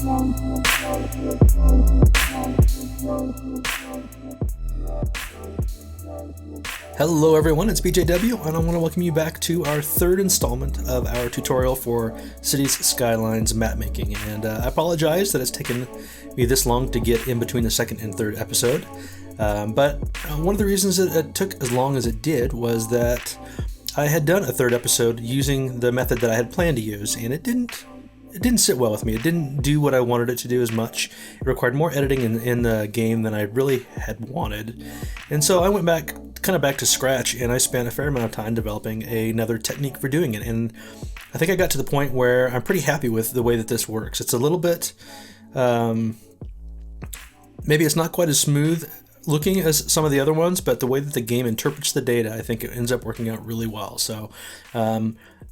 Hello everyone, it's BJW, and I want to welcome you back to our third installment of our tutorial for Cities Skylines map making. And I apologize that it's taken me this long to get in between the second and third episode. But one of the reasons it took as long as it did was that I had done a third episode using the method that I had planned to use, and it didn't sit well with me. It didn't do what I wanted it to do as much. It required more editing in the game than I really had wanted. And so I went back to scratch, and I spent a fair amount of time developing another technique for doing it. And I think I got to the point where I'm pretty happy with the way that this works. It's a little bit, maybe it's not quite as smooth looking as some of the other ones, but the way that the game interprets the data, I think it ends up working out really well. So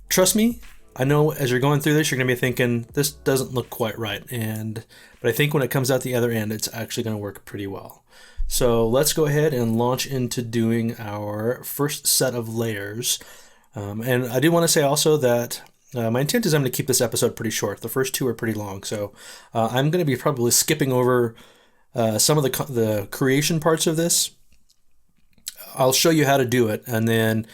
trust me, I know as you're going through this, you're going to be thinking, this doesn't look quite right. But I think when it comes out the other end, it's actually going to work pretty well. So let's go ahead and launch into doing our first set of layers. And I do want to say also that my intent is I'm going to keep this episode pretty short. The first two are pretty long. So I'm going to be probably skipping over some of the creation parts of this. I'll show you how to do it, and then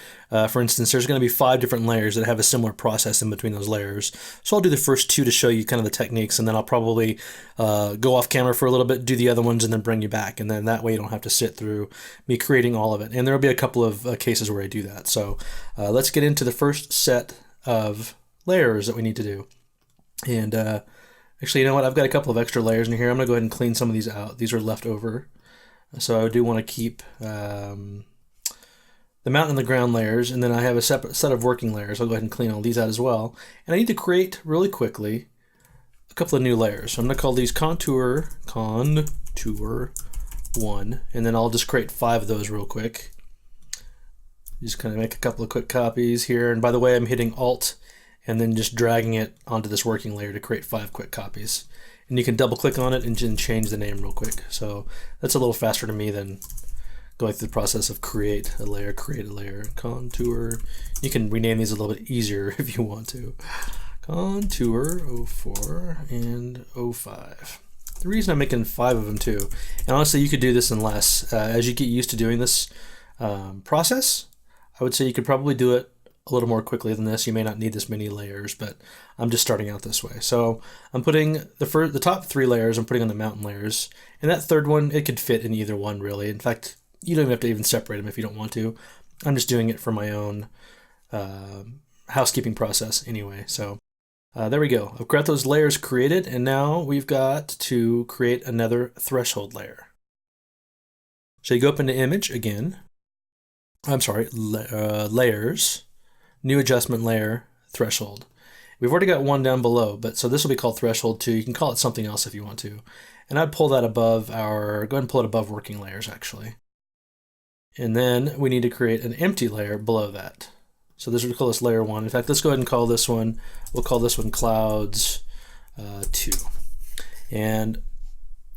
for instance, there's going to be 5 different layers that have a similar process in between those layers. So I'll do the first 2 to show you kind of the techniques, and then I'll probably go off camera for a little bit, do the other ones, and then bring you back, and then that way you don't have to sit through me creating all of it. And there'll be a couple of cases where I do that. So let's get into the first set of layers that we need to do. And actually, you know what? I've got a couple of extra layers in here. I'm going to go ahead and clean some of these out. These are left over. So I do want to keep the mountain and the ground layers, and then I have a separate set of working layers. I'll go ahead and clean all these out as well. And I need to create really quickly a couple of new layers. So I'm going to call these contour 1, and then I'll just create 5 of those real quick. Just kind of make a couple of quick copies here. And by the way, I'm hitting Alt and then just dragging it onto this working layer to create 5 quick copies. And you can double click on it and change the name real quick. So that's a little faster to me than going through the process of create a layer, contour. You can rename these a little bit easier if you want to. Contour 04 and 05. The reason I'm making 5 of them too, and honestly you could do this in less. As you get used to doing this process, I would say you could probably do it a little more quickly than this. You may not need this many layers, but I'm just starting out this way. So I'm putting the top 3 layers, I'm putting on the mountain layers, and that third one, it could fit in either one really. In fact, you don't even have to even separate them if you don't want to. I'm just doing it for my own housekeeping process anyway. So there we go. I've got those layers created, and now we've got to create another threshold layer. So you go up into image again. I'm sorry, layers. New adjustment layer, threshold. We've already got one down below, but so this will be called threshold 2. You can call it something else if you want to. And I'd pull that above go ahead and pull it above working layers actually. And then we need to create an empty layer below that. So this would call this layer 1. In fact, let's go ahead and call this one, we'll call this one clouds 2. And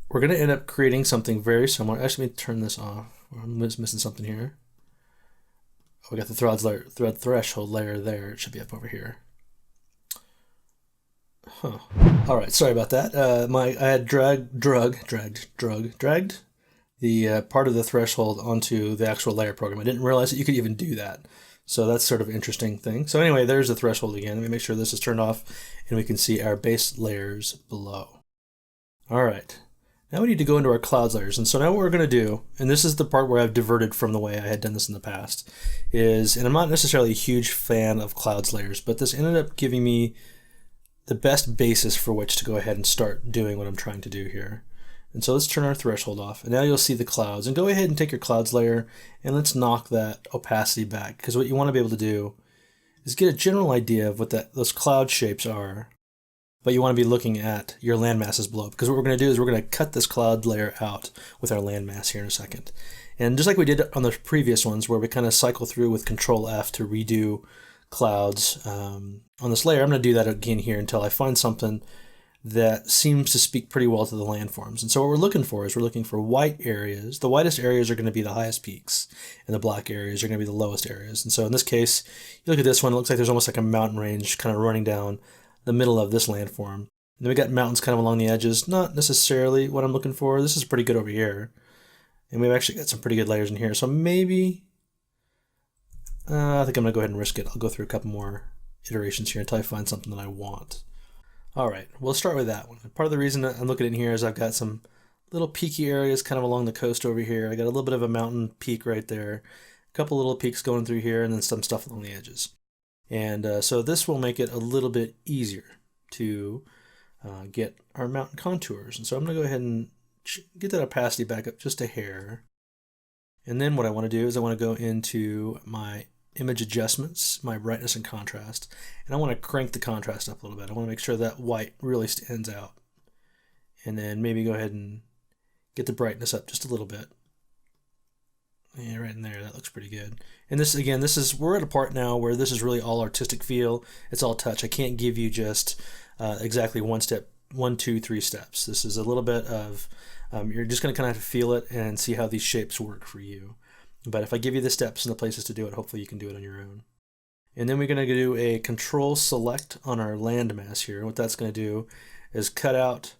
we're going to end up creating something very similar. Actually, let me turn this off. I'm missing something here. We got the threshold layer there. It should be up over here. Huh. All right, sorry about that. I had dragged the part of the threshold onto the actual layer program. I didn't realize that you could even do that. So that's sort of an interesting thing. So anyway, there's the threshold again. Let me make sure this is turned off, and we can see our base layers below. All right. Now we need to go into our clouds layers. And so now what we're going to do, and this is the part where I've diverted from the way I had done this in the past, is, and I'm not necessarily a huge fan of clouds layers, but this ended up giving me the best basis for which to go ahead and start doing what I'm trying to do here. And so let's turn our threshold off. And now you'll see the clouds. And go ahead and take your clouds layer and let's knock that opacity back. Because what you want to be able to do is get a general idea of what those cloud shapes are. But you want to be looking at your land masses below, because what we're going to do is we're going to cut this cloud layer out with our land mass here in a second. And just like we did on the previous ones where we kind of cycle through with Control F to redo clouds on this layer, I'm going to do that again here until I find something that seems to speak pretty well to the landforms. And so what we're looking for is we're looking for white areas. The whitest areas are going to be the highest peaks, and the black areas are going to be the lowest areas. And so in this case, you look at this one, it looks like there's almost like a mountain range kind of running down the middle of this landform. And then we got mountains kind of along the edges. Not necessarily what I'm looking for. This is pretty good over here. And we've actually got some pretty good layers in here. So maybe, I think I'm gonna go ahead and risk it. I'll go through a couple more iterations here until I find something that I want. All right, we'll start with that one. Part of the reason I'm looking in here is I've got some little peaky areas kind of along the coast over here. I got a little bit of a mountain peak right there, a couple little peaks going through here, and then some stuff along the edges. And so this will make it a little bit easier to get our mountain contours. And so I'm going to go ahead and get that opacity back up just a hair. And then what I want to do is I want to go into my image adjustments, my brightness and contrast, and I want to crank the contrast up a little bit. I want to make sure that white really stands out. And then maybe go ahead and get the brightness up just a little bit. Yeah, right in there, that looks pretty good. And this, again, we're at a part now where this is really all artistic feel. It's all touch. I can't give you just exactly one step, 1, 2, 3 steps. This is a little bit of, you're just going to kind of have to feel it and see how these shapes work for you. But if I give you the steps and the places to do it, hopefully you can do it on your own. And then we're going to do a control select on our landmass here. What that's going to do is cut out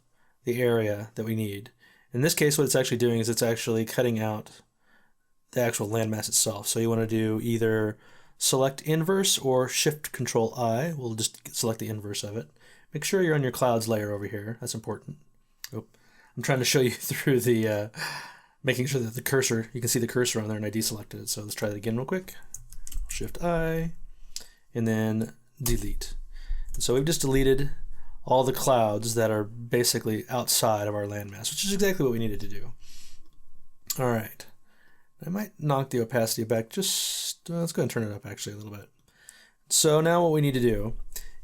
the area that we need. In this case, what it's actually doing is it's actually cutting out the actual landmass itself. So you want to do either select inverse or shift control I. We'll just select the inverse of it. Make sure you're on your clouds layer over here. That's important. Oh, I'm trying to show you through the making sure that the cursor, you can see the cursor on there, and I deselected it. So let's try that again real quick. Shift I, and then delete. And so we've just deleted all the clouds that are basically outside of our landmass, which is exactly what we needed to do. All right. I might knock the opacity back just, let's go and turn it up actually a little bit. So now what we need to do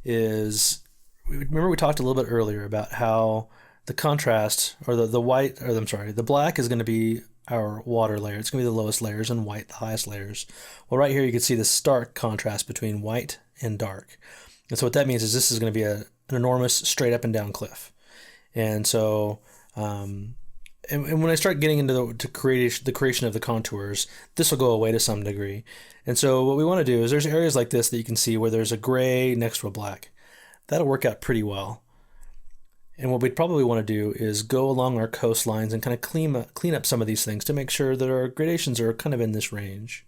is, remember we talked a little bit earlier about how the contrast, or the black is going to be our water layer. It's going to be the lowest layers and white the highest layers. Well, right here you can see the stark contrast between white and dark. And so what that means is this is going to be an enormous straight up and down cliff. And so, and when I start getting into the creation of the contours, this will go away to some degree. And so what we want to do is there's areas like this that you can see where there's a gray next to a black. That'll work out pretty well. And what we'd probably want to do is go along our coastlines and kind of clean up some of these things to make sure that our gradations are kind of in this range.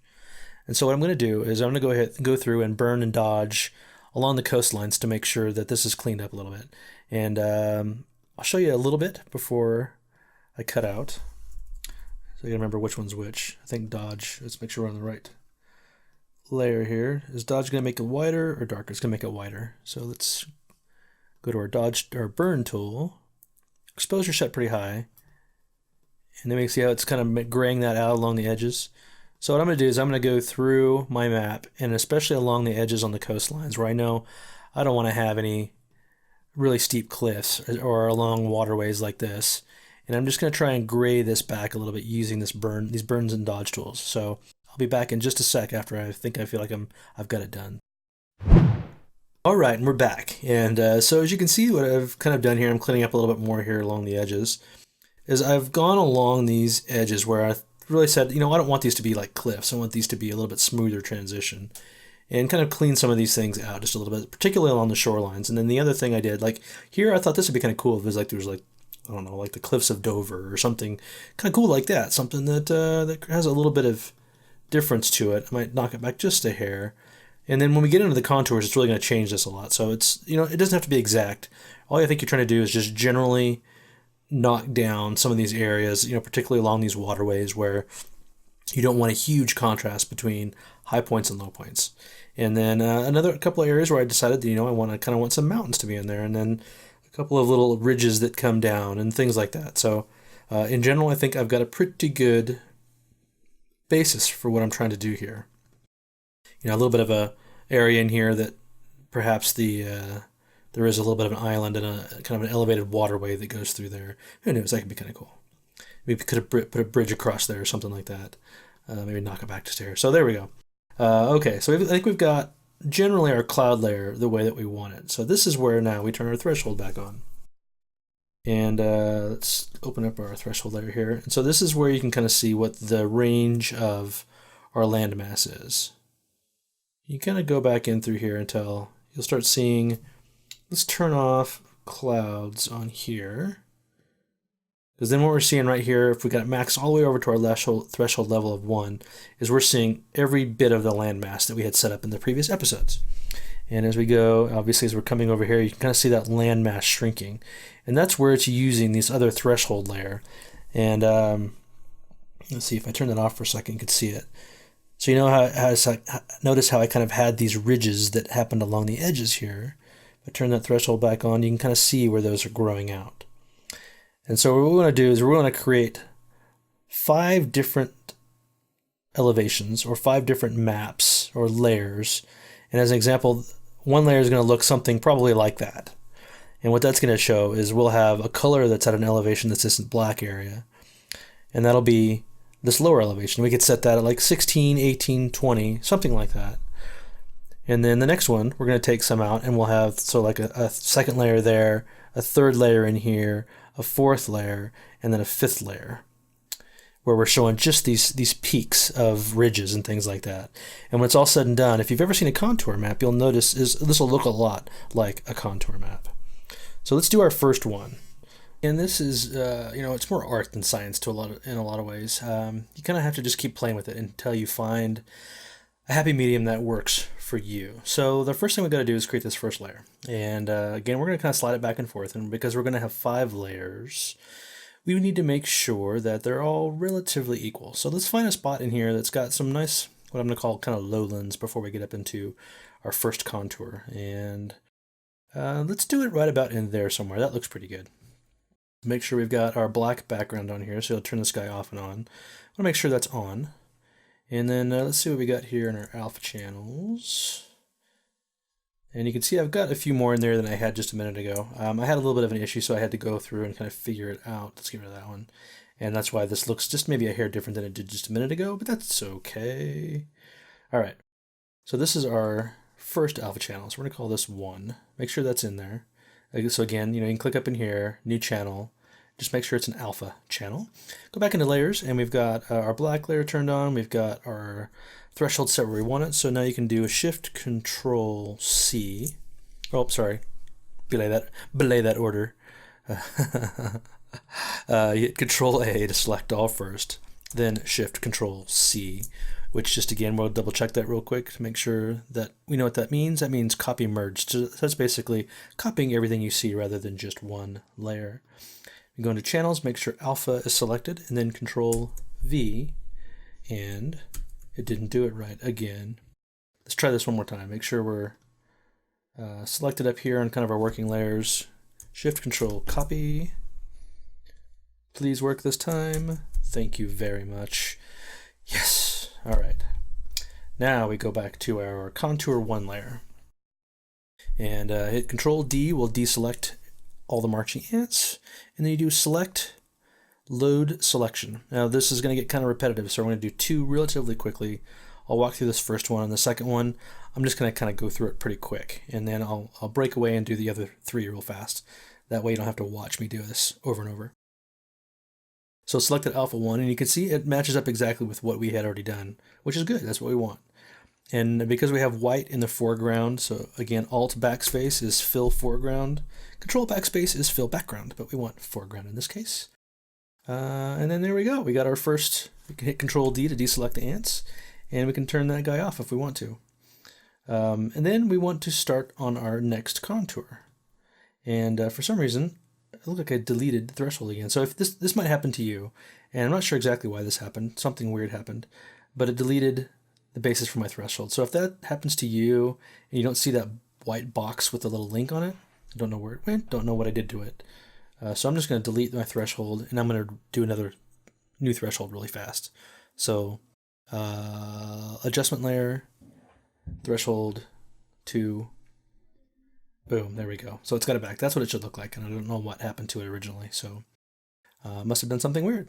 And so what I'm going to do is I'm going to go ahead and go through and burn and dodge along the coastlines to make sure that this is cleaned up a little bit. And I'll show you a little bit before I cut out. So you gotta remember which one's which. I think dodge, let's make sure we're on the right layer here. Is dodge gonna make it wider or darker? It's gonna make it wider. So let's go to our burn tool. Exposure set pretty high. And then we can see how it's kind of graying that out along the edges. So what I'm gonna do is I'm gonna go through my map, and especially along the edges on the coastlines where I know I don't wanna have any really steep cliffs or along waterways like this. And I'm just going to try and gray this back a little bit using these burns and dodge tools. So I'll be back in just a sec after I feel like I've got it done. All right, and we're back. And so as you can see, what I've kind of done here, I'm cleaning up a little bit more here along the edges, is I've gone along these edges where I really said, you know, I don't want these to be like cliffs. I want these to be a little bit smoother transition, and kind of clean some of these things out just a little bit, particularly along the shorelines. And then the other thing I did, like here, I thought this would be kind of cool if there was like, I don't know, like the cliffs of Dover or something kind of cool like that. Something that has a little bit of difference to it. I might knock it back just a hair. And then when we get into the contours, it's really going to change this a lot. So it's, you know, it doesn't have to be exact. All I think you're trying to do is just generally knock down some of these areas, you know, particularly along these waterways where you don't want a huge contrast between high points and low points. And then another couple of areas where I decided that, you know, I kind of want some mountains to be in there, and then a couple of little ridges that come down and things like that. So in general, I think I've got a pretty good basis for what I'm trying to do here. You know, a little bit of a area in here that perhaps there is a little bit of an island and a kind of an elevated waterway that goes through there. Who knows? That could be kind of cool. Maybe could have put a bridge across there or something like that. Maybe knock it back to here. So there we go. Okay, so I think we've got generally our cloud layer the way that we want it. So this is where now we turn our threshold back on. And let's open up our threshold layer here. And so this is where you can kind of see what the range of our landmass is. You kind of go back in through here until you'll start seeing, let's turn off clouds on here. Because then what we're seeing right here, if we got max all the way over to our threshold level of 1, is we're seeing every bit of the landmass that we had set up in the previous episodes. And as we go, obviously as we're coming over here, you can kind of see that landmass shrinking. And that's where it's using this other threshold layer. And let's see, if I turn that off for a second, you can see it. So you know notice how I kind of had these ridges that happened along the edges here. If I turn that threshold back on, you can kind of see where those are growing out. And so what we want to do is we want to create 5 different elevations or 5 different maps or layers. And as an example, one layer is going to look something probably like that. And what that's going to show is we'll have a color that's at an elevation that's this black area. And that'll be this lower elevation. We could set that at like 16, 18, 20, something like that. And then the next one, we're going to take some out and we'll have, so like a second layer there, a third layer in here, a fourth layer, and then a fifth layer, where we're showing just these peaks of ridges and things like that. And when it's all said and done, if you've ever seen a contour map, you'll notice this will look a lot like a contour map. So let's do our first one. And this is, it's more art than science in a lot of ways. You kind of have to just keep playing with it until you find a happy medium that works for you. So the first thing we got to do is create this first layer. And again, we're going to kind of slide it back and forth. And because we're going to have 5 layers, we need to make sure that they're all relatively equal. So let's find a spot in here that's got some nice, what I'm going to call kind of lowlands before we get up into our first contour. And let's do it right about in there somewhere. That looks pretty good. Make sure we've got our black background on here, so I'll turn this guy off and on. I want to make sure that's on. And then let's see what we got here in our alpha channels. And you can see I've got a few more in there than I had just a minute ago. I had a little bit of an issue, so I had to go through and kind of figure it out. Let's get rid of that one. And that's why this looks just maybe a hair different than it did just a minute ago, but that's okay. All right, so this is our first alpha channel. So we're going to call this 1. Make sure that's in there. So again, you can click up in here, new channel. Just make sure it's an alpha channel. Go back into layers, and we've got our black layer turned on. We've got our threshold set where we want it. So now you can do a Shift Control C. Oh, sorry, belay that order. You hit Control A to select all first, then Shift Control C, which just again we'll double check that real quick to make sure that we know what that means. That means copy merged. So that's basically copying everything you see rather than just one layer. You go into channels, make sure alpha is selected, and then Control V, and it didn't do it right again. Let's try this one more time. Make sure we're selected up here on kind of our working layers. Shift Control copy. Please work this time. Thank you very much. Yes. All right. Now we go back to our contour 1 layer. And hit Control D will deselect all the marching ants. And then you do select load selection. Now this is going to get kind of repetitive, so we're going to do 2 relatively quickly. I'll walk through this first one, and the second one I'm just going to kind of go through it pretty quick, and then I'll break away and do the other 3 real fast. That way you don't have to watch me do this over and over. So selected alpha 1, and you can see it matches up exactly with what we had already done, which is good. That's what we want. And because we have white in the foreground, so again, Alt backspace is fill foreground, Control backspace is fill background, but we want foreground in this case. And then there we go. We got our first, we can hit Control D to deselect the ants, and we can turn that guy off if we want to. And then we want to start on our next contour. And for some reason, it looked like I deleted the threshold again. So if this might happen to you, and I'm not sure exactly why this happened, something weird happened, but it deleted the basis for my threshold. So if that happens to you, and you don't see that white box with the little link on it, I don't know where it went, don't know what I did to it. So I'm just going to delete my threshold, and I'm going to do another new threshold really fast. So adjustment layer, threshold 2, boom, there we go. So it's got it back. That's what it should look like, and I don't know what happened to it originally. So must have done something weird.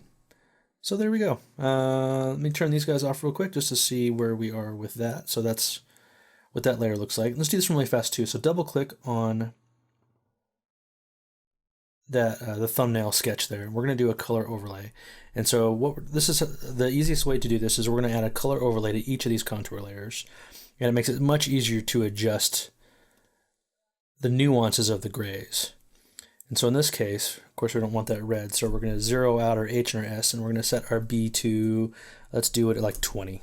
So there we go. Let me turn these guys off real quick just to see where we are with that. So that's what that layer looks like. Let's do this really fast too. So double click on that the thumbnail sketch there. We're going to do a color overlay. And so this is the easiest way to do this is we're going to add a color overlay to each of these contour layers. And it makes it much easier to adjust the nuances of the grays. And so in this case, of course, we don't want that red, so we're going to zero out our H and our S, and we're going to set our B to, let's do it at like 20.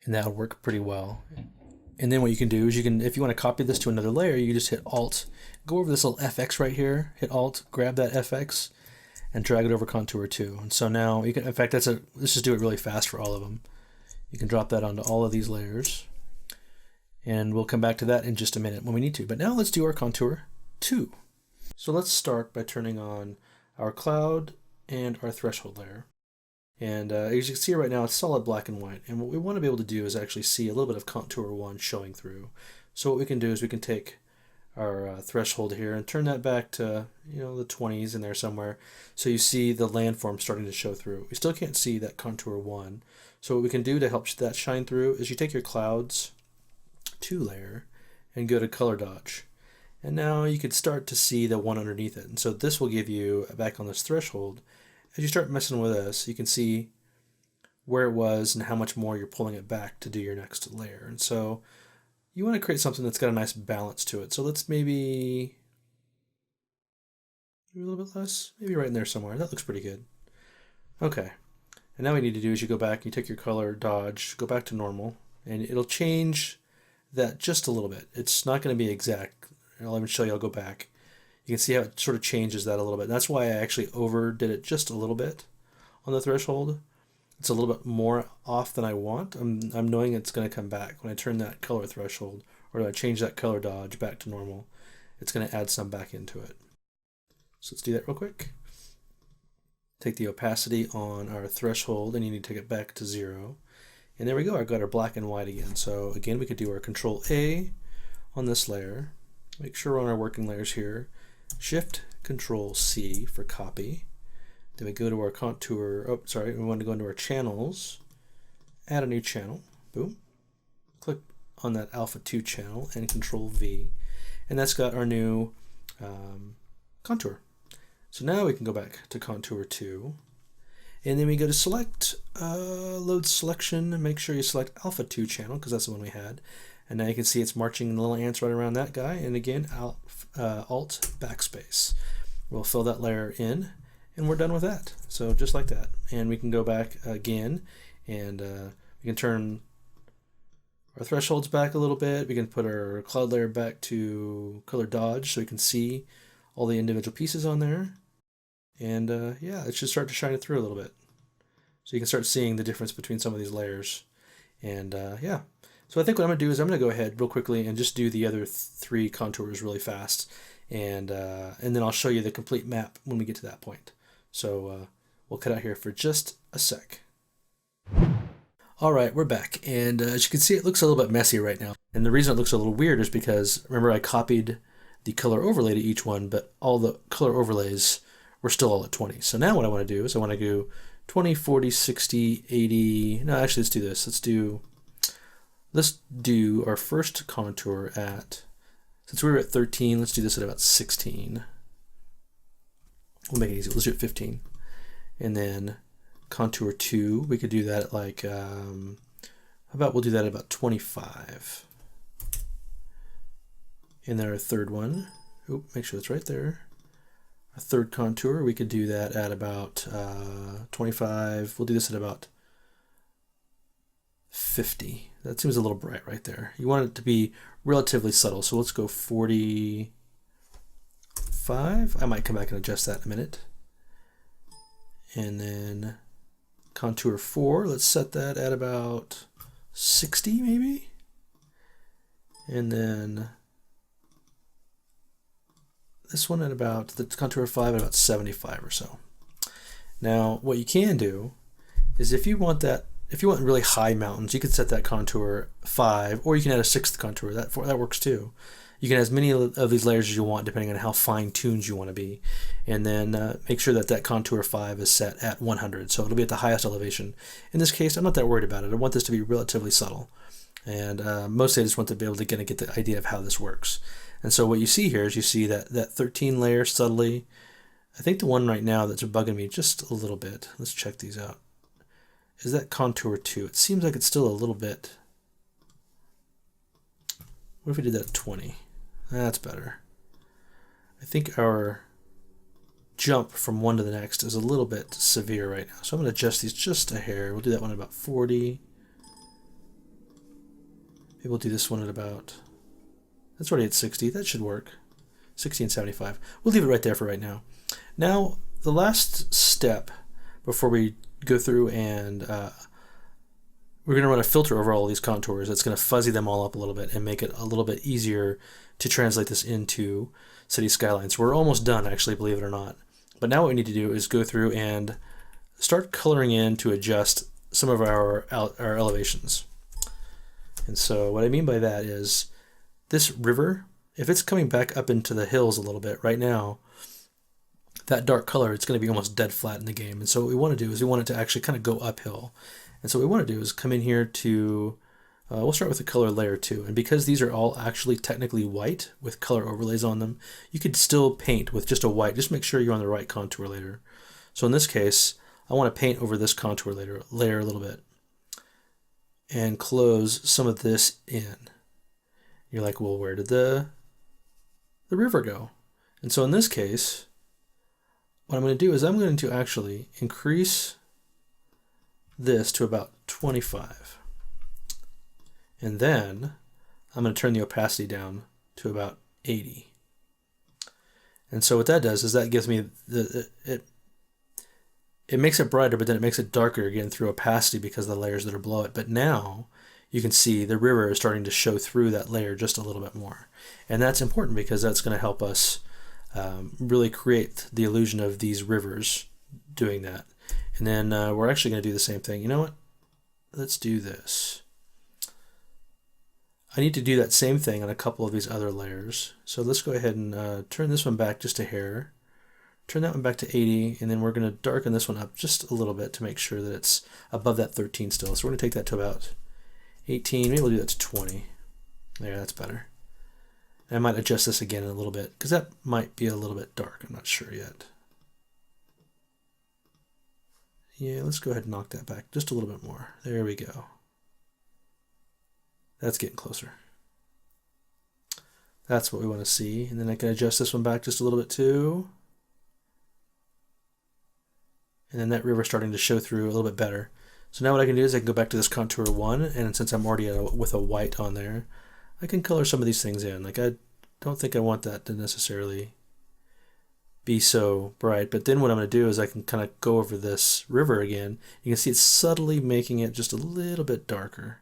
And that'll work pretty well. And then what you can do is you can, if you want to copy this to another layer, you just hit Alt, go over this little FX right here, hit Alt, grab that FX, and drag it over Contour 2. And so now you can, in fact, let's just do it really fast for all of them. You can drop that onto all of these layers. And we'll come back to that in just a minute when we need to. But now let's do our Contour 2. So let's start by turning on our cloud and our threshold layer. And as you can see right now, it's solid black and white. And what we want to be able to do is actually see a little bit of Contour 1 showing through. So what we can do is we can take our threshold here and turn that back to, you know, the 20s in there somewhere. So you see the landform starting to show through. We still can't see that Contour 1. So what we can do to help that shine through is you take your Clouds 2 layer and go to Color Dodge. And now you could start to see the one underneath it. And so this will give you, back on this threshold, as you start messing with this, you can see where it was and how much more you're pulling it back to do your next layer. And so you want to create something that's got a nice balance to it. So let's maybe a little bit less, maybe right in there somewhere. That looks pretty good. Okay. And now what you need to do is you go back, you take your color dodge, go back to normal, and it'll change that just a little bit. It's not going to be exact. I'll even show you, I'll go back. You can see how it sort of changes that a little bit. That's why I actually overdid it just a little bit on the threshold. It's a little bit more off than I want. I'm knowing it's going to come back. When I turn that color threshold, or I change that color dodge back to normal, it's going to add some back into it. So let's do that real quick. Take the opacity on our threshold, and you need to take it back to 0. And there we go, I've got our black and white again. So again, we could do our Control A on this layer. Make sure we're on our working layers here. Shift Control C for copy. Then we go to our contour, we want to go into our channels, add a new channel, boom. Click on that Alpha 2 channel and Control V. And that's got our new contour. So now we can go back to Contour 2. And then we go to Select, Load Selection, and make sure you select Alpha 2 channel, because that's the one we had. And now you can see it's marching little ants right around that guy. And again, Alt Backspace. We'll fill that layer in, and we're done with that. So just like that. And we can go back again, and we can turn our thresholds back a little bit. We can put our cloud layer back to color dodge so we can see all the individual pieces on there. And yeah, it should start to shine it through a little bit. So you can start seeing the difference between some of these layers. And yeah. So I think what I'm going to do is I'm going to go ahead real quickly and just do the other 3 contours really fast. And then I'll show you the complete map when we get to that point. So we'll cut out here for just a sec. All right, we're back. And as you can see, it looks a little bit messy right now. And the reason it looks a little weird is because, remember, I copied the color overlay to each one, but all the color overlays were still all at 20. So now what I want to do is I want to go 20, 40, 60, 80. No, actually, let's do this. Let's do our first contour at, since we were at 13, let's do this at about 16. We'll make it easy. Let's do it 15. And then contour 2, we could do that at like, how about we'll do that at about 25. And then our third one, make sure that's right there. Our third contour, we could do that at about 25. We'll do this at about 50. That seems a little bright right there. You want it to be relatively subtle, so let's go 45. I might come back and adjust that in a minute. And then contour 4, let's set that at about 60 maybe. And then this one at about, the contour 5 at about 75 or so. Now, what you can do is if you want really high mountains, you could set that contour 5, or you can add a 6th contour. That works too. You can add as many of these layers as you want, depending on how fine-tuned you want to be. And then make sure that contour 5 is set at 100, so it'll be at the highest elevation. In this case, I'm not that worried about it. I want this to be relatively subtle. And mostly I just want to be able to kind of get the idea of how this works. And so what you see here is you see that 13 layer subtly. I think the one right now that's bugging me just a little bit, let's check these out, is that contour 2. It seems like it's still a little bit. What if we did that at 20? That's better. I think our jump from one to the next is a little bit severe right now. So I'm going to adjust these just a hair. We'll do that one at about 40. Maybe we'll do this one at about, that's already at 60. That should work. 60 and 75. We'll leave it right there for right now. Now, the last step before we go through and we're going to run a filter over all these contours that's going to fuzzy them all up a little bit and make it a little bit easier to translate this into city skylines. We're almost done, actually, believe it or not. But now what we need to do is go through and start coloring in to adjust some of our elevations. And so what I mean by that is this river, if it's coming back up into the hills a little bit right now, that dark color, it's going to be almost dead flat in the game. And so what we want to do is we want it to actually kind of go uphill. And so what we want to do is come in here to, we'll start with the color layer 2. And because these are all actually technically white with color overlays on them, you could still paint with just a white. Just make sure you're on the right contour layer. So in this case, I want to paint over this contour layer a little bit and close some of this in. You're like, well, where did the river go? And so in this case, what I'm going to do is I'm going to actually increase this to about 25. And then I'm going to turn the opacity down to about 80. And so what that does is that gives me it makes it brighter, but then it makes it darker again through opacity because of the layers that are below it. But now you can see the river is starting to show through that layer just a little bit more. And that's important because that's going to help us really create the illusion of these rivers doing that. And then we're actually going to do the same thing. You know what? Let's do this. I need to do that same thing on a couple of these other layers. So let's go ahead and turn this one back just a hair. Turn that one back to 80, and then we're going to darken this one up just a little bit to make sure that it's above that 13 still. So we're going to take that to about 18. Maybe we'll do that to 20. There, that's better. And I might adjust this again in a little bit because that might be a little bit dark. I'm not sure yet. Yeah, let's go ahead and knock that back just a little bit more. There we go. That's getting closer. That's what we want to see. And then I can adjust this one back just a little bit too. And then that river starting to show through a little bit better. So now what I can do is I can go back to this contour 1, and since I'm already with a white on there, I can color some of these things in. Like I don't think I want that to necessarily be so bright, but then what I'm going to do is I can kind of go over this river again. You can see it's subtly making it just a little bit darker.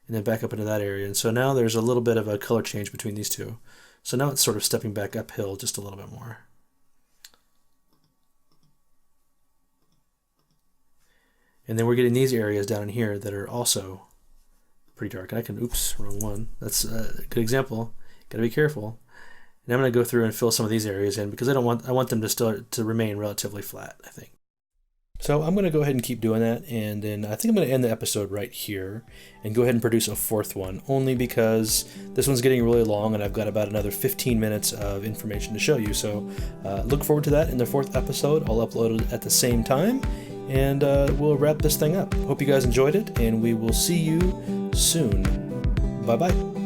And then back up into that area. And so now there's a little bit of a color change between these two. So now it's sort of stepping back uphill just a little bit more. And then we're getting these areas down in here that are also pretty dark. And I can, oops, wrong one. That's a good example. Gotta be careful. And I'm gonna go through and fill some of these areas in because I want them to remain relatively flat, I think. So I'm gonna go ahead and keep doing that, and then I think I'm gonna end the episode right here and go ahead and produce a 4th one, only because this one's getting really long and I've got about another 15 minutes of information to show you. So look forward to that in the 4th episode. I'll upload it at the same time, and we'll wrap this thing up. Hope you guys enjoyed it, and we will see you soon. Bye-bye.